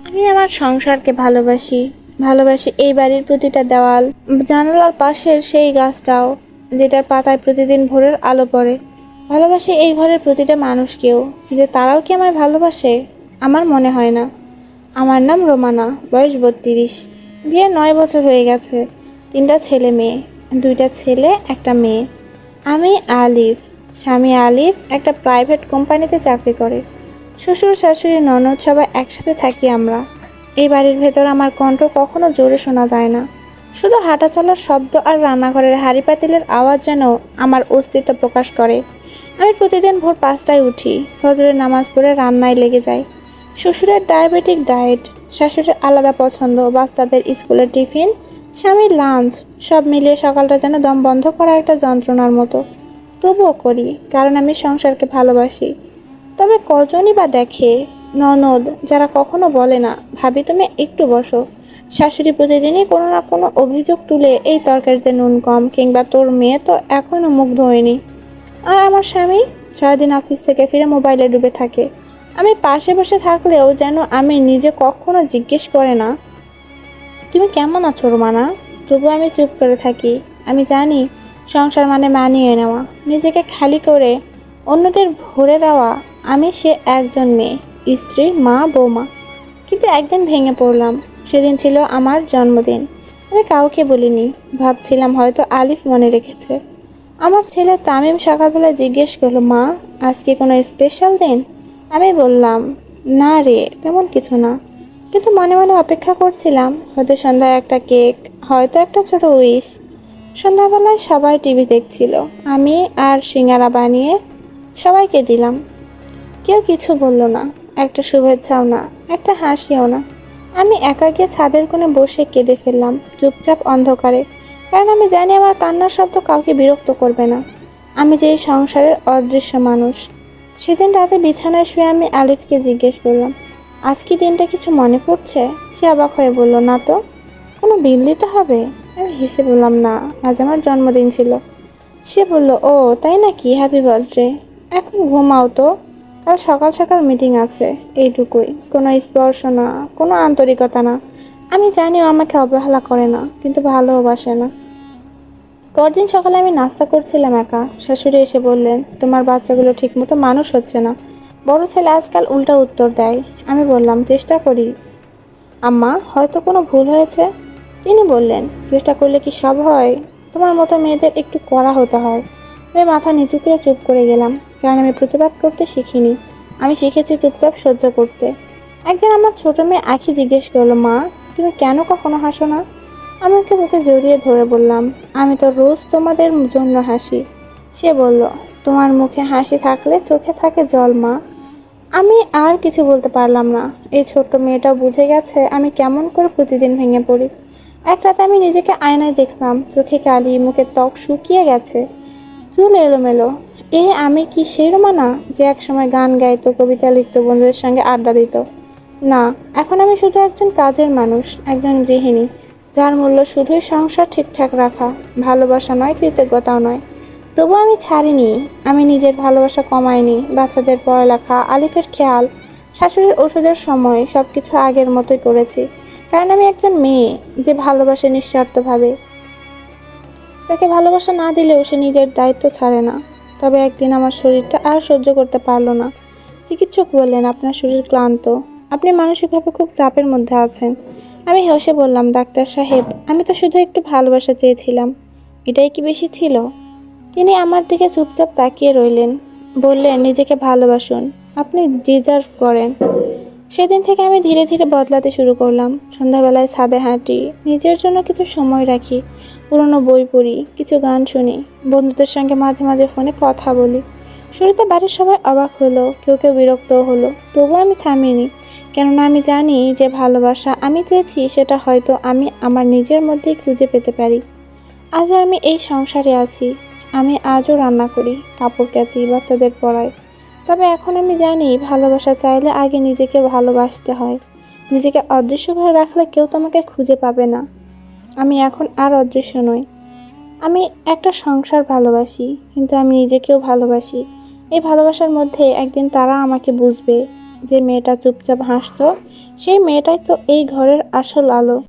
আমি আমার সংসারকে ভালোবাসি। ভালোবাসি এই বাড়ির প্রতিটা দেওয়াল, জানালার পাশের সেই গাছটাও যেটার পাতায় প্রতিদিন ভোরের আলো পড়ে। ভালোবাসি এই ঘরের প্রতিটা মানুষকেও, কিন্তু তারাও কি আমায় ভালোবাসে? আমার মনে হয় না। আমার নাম রোমানা, বয়স 32। বিয়ে 9 বছর হয়ে গেছে। 3টা ছেলে মেয়ে, 2টা ছেলে, একটা মেয়ে। আমি আলিফ। স্বামী আলিফ একটা প্রাইভেট কোম্পানিতে চাকরি করে। শ্বশুর শাশুড়ি ননদ সবাই একসাথে থাকি আমরা। এই বাড়ির ভেতর আমার কণ্ঠ কখনো জোরে শোনা যায় না। শুধু হাঁটা চলার শব্দ আর রান্নাঘরের হাঁড়ি পাতিলের আওয়াজ যেন আমার অস্তিত্ব প্রকাশ করে। আমি প্রতিদিন ভোর 5টায় উঠি, ফজরের নামাজ পড়ে রান্নায় লেগে যাই। শ্বশুরের ডায়াবেটিক ডায়েট, শাশুড়ির আলাদা পছন্দ, বাচ্চাদের স্কুলের টিফিন, স্বামীর লাঞ্চ, সব মিলিয়ে সকালটা যেন দম বন্ধ করা একটা যন্ত্রণার মতো। তবুও করি, কারণ আমি সংসারকে ভালোবাসি। তবে কজনই বা দেখে? ননদ, যারা কখনো বলে না, ভাবি তুমি একটু বসো। শাশুড়ি প্রতিদিনই কোনো না কোনো অভিযোগ তুলে, এই তরকারিতে নুন কম, কিংবা তোর মেয়ে তো এখনো মুখ ধোয়নি। আর আমার স্বামী সারাদিন অফিস থেকে ফিরে মোবাইলে ডুবে থাকে। আমি পাশে বসে থাকলেও যেন আমি নিজে কখনো জিজ্ঞেস করে না, তুমি কেমন আছো রোমানা? তবু আমি চুপ করে থাকি। আমি জানি সংসার মানে মানিয়ে নেওয়া, নিজেকে খালি করে অন্যদের ভরে দেওয়া। আমি সে একজন মেয়ে, স্ত্রী, মা, বৌমা। কিন্তু একদিন ভেঙে পড়লাম। সেদিন ছিল আমার জন্মদিন। আমি কাউকে বলিনি, ভাবছিলাম হয়তো আলিফ মনে রেখেছে। আমার ছেলে তামিম সকালবেলা জিজ্ঞেস করলো, মা আজ কি কোনো স্পেশাল দিন? আমি বললাম, না রে, তেমন কিছু না। কিন্তু মনে মনে অপেক্ষা করছিলাম, হয়তো সন্ধ্যায় একটা কেক, হয়তো একটা ছোট উইশ। সন্ধ্যাবেলায় সবাই টিভি দেখছিল। আমি আর সিঙ্গারা বানিয়ে সবাইকে দিলাম। কেউ কিছু বলল না, একটা শুভেচ্ছাও না, একটা হাসিও না। আমি একা গিয়ে ছাদের কোণে বসে কেঁদে ফেললাম, চুপচাপ অন্ধকারে। কারণ আমি জানি আমার কান্নার শব্দ কাউকে বিরক্ত করবে না। আমি যে এই সংসারের অদৃশ্য মানুষ। সেদিন রাতে বিছানায় শুয়ে আমি আলিফকে জিজ্ঞেস করলাম, আজ কি দিনটা কিছু মনে পড়ছে? সে অবাক হয়ে বলল, না তো। কোনো বিল দিতে হবে? আমি হেসে বললাম, না, আজ আমার জন্মদিন ছিল। সে বলল, ও তাই নাকি, হ্যাপি বার্থডে। এখন ঘুমাও তো, কাল সকাল সকাল মিটিং আছে। এইটুকুই, কোনো স্পর্শ না, কোনো আন্তরিকতা না। আমি জানি ও আমাকে অবহেলা করে না, কিন্তু ভালোবাসে না। পরদিন সকালে আমি নাস্তা করছিলাম একা। শাশুড়ি এসে বললেন, তোমার বাচ্চাগুলো ঠিকমতো মানুষ হচ্ছে না। বড় ছেলে আজকাল উল্টা উত্তর দেয়। আমি বললাম, চেষ্টা করি আম্মা, হয়তো কোনো ভুল হয়েছে। তিনি বললেন, চেষ্টা করলে কি সব হয়? তোমার মতো মেয়েদের একটু কড়া হতে হয়। আমি মাথা নিচু করে চুপ করে গেলাম, কারণ আমি প্রতিবাদ করতে শিখিনি। আমি শিখেছি চুপচাপ সহ্য করতে। একদিন আমার ছোট মেয়ে আখি জিজ্ঞেস করলো, মা তুমি কেন কখনো হাসো না? আমি ওকে বুকে জড়িয়ে ধরে বললাম, আমি তো রোজ তোমাদের জন্য হাসি। সে বলল, তোমার মুখে হাসি থাকলে চোখে থাকে জল, মা। আমি আর কিছু বলতে পারলাম না। এই ছোট্ট মেয়েটাও বুঝে গেছে আমি কেমন করে প্রতিদিন ভেঙে পড়ি। এক রাতে আমি নিজেকে আয়নায় দেখলাম, চোখে কালি, মুখের ত্বক শুকিয়ে গেছে, চুল এলোমেলো। আমি কি সেই রোমানা যে একসময় গান গাইতো, কবিতা লিখতো, বন্ধুদের সঙ্গে আড্ডা দিত? না, এখন আমি শুধু একজন কাজের মানুষ, একজন গৃহিণী, যার মূল্য শুধুই সংসার ঠিকঠাক রাখা, ভালোবাসা নয়, কৃতজ্ঞতাও নয়। তবু আমি ছাড়িনি। আমি নিজের ভালোবাসা কমাইনি। বাচ্চাদের পড়ালেখা, আলিফের খেয়াল, শাশুড়ির ওষুধের সময় সবকিছু আগের মতোই করেছি। কারণ আমি একজন মেয়ে যে ভালোবাসে নিঃস্বার্থভাবে। তাকে ভালোবাসা না দিলেও সে নিজের দায়িত্ব ছাড়ে না। তবে একদিন আমার শরীরটা আর সহ্য করতে পারলো না। চিকিৎসক বললেন, আপনার শরীর ক্লান্ত, আপনি মানসিকভাবে খুব চাপের মধ্যে আছেন। আমি হেসে বললাম, ডাক্তার সাহেব, আমি তো শুধু একটু ভালোবাসা চেয়েছিলাম। এটাই কি বেশি ছিল? তিনি আমার দিকে চুপচাপ তাকিয়ে রইলেন। বললেন, নিজেকে ভালোবাসুন, আপনি ডিজার্ভ করেন। সেদিন থেকে আমি ধীরে ধীরে বদলাতে শুরু করলাম। সন্ধ্যাবেলায় ছাদে হাঁটি, নিজের জন্য কিছু সময় রাখি, পুরনো বই পড়ি, কিছু গান শুনি, বন্ধুদের সঙ্গে মাঝে মাঝে ফোনে কথা বলি। শুরুতে বাড়ির সবাই অবাক হলো, কেউ কেউ বিরক্তও হলো। তবুও আমি থামিনি, কেননা আমি জানি যে ভালোবাসা আমি চেয়েছি সেটা হয়তো আমি আমার নিজের মধ্যেই খুঁজে পেতে পারি। আজও আমি এই সংসারে আছি। আমি আজও রান্না করি, কাপড় কাচি, বাচ্চাদের পড়াই। তবে এখন আমি জানি ভালোবাসা চাইলে আগে নিজেকে ভালোবাসতে হয়। নিজেকে অদৃশ্য করে রাখলে কেউ তোমাকে খুঁজে পাবে না। আমি এখন আর অদৃশ্য নই। আমি একটা সংসার ভালোবাসি, কিন্তু আমি নিজেকেও ভালোবাসি। এই ভালোবাসার মধ্যে একদিন তারা আমাকে বুঝবে। যে মেয়েটা চুপচাপ হাসতো, সেই মেয়েটাই তো এই ঘরের আসল আলো।